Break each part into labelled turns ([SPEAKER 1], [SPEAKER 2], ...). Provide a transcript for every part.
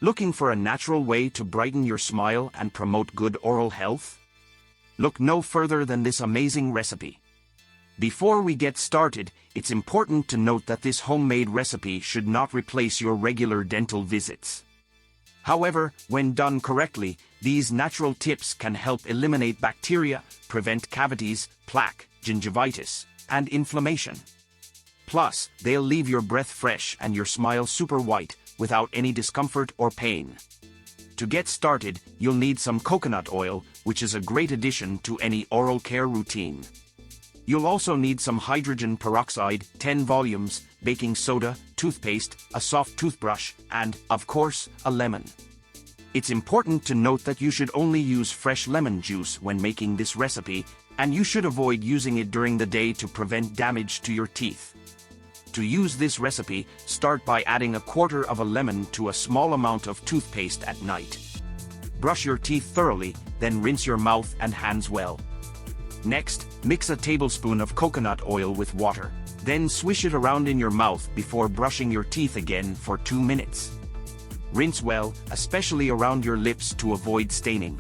[SPEAKER 1] Looking for a natural way to brighten your smile and promote good oral health? Look no further than this amazing recipe. Before we get started, it's important to note that this homemade recipe should not replace your regular dental visits. However, when done correctly, these natural tips can help eliminate bacteria, prevent cavities, plaque, gingivitis, and inflammation. Plus, they'll leave your breath fresh and your smile super white, without any discomfort or pain. To get started, you'll need some coconut oil, which is a great addition to any oral care routine. You'll also need some hydrogen peroxide, 10 volumes, baking soda, toothpaste, a soft toothbrush, and, of course, a lemon. It's important to note that you should only use fresh lemon juice when making this recipe, and you should avoid using it during the day to prevent damage to your teeth. To use this recipe, start by adding a quarter of a lemon to a small amount of toothpaste at night. Brush your teeth thoroughly, then rinse your mouth and hands well. Next, mix a tablespoon of coconut oil with water. Then swish it around in your mouth before brushing your teeth again for 2 minutes. Rinse well, especially around your lips to avoid staining.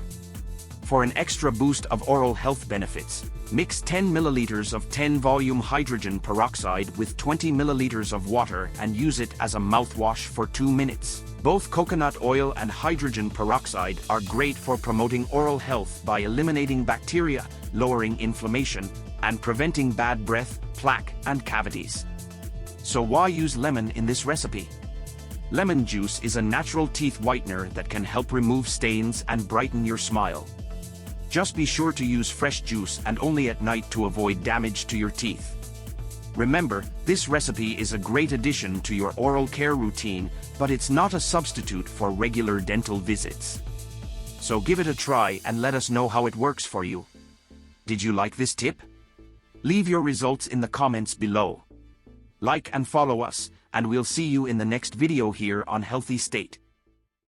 [SPEAKER 1] For an extra boost of oral health benefits, mix 10 milliliters of 10-volume hydrogen peroxide with 20 milliliters of water and use it as a mouthwash for 2 minutes. Both coconut oil and hydrogen peroxide are great for promoting oral health by eliminating bacteria, lowering inflammation, and preventing bad breath, plaque, and cavities. So why use lemon in this recipe? Lemon juice is a natural teeth whitener that can help remove stains and brighten your smile. Just be sure to use fresh juice and only at night to avoid damage to your teeth. Remember, this recipe is a great addition to your oral care routine, but it's not a substitute for regular dental visits. So give it a try and let us know how it works for you. Did you like this tip? Leave your results in the comments below. Like and follow us, and we'll see you in the next video here on Healthy State.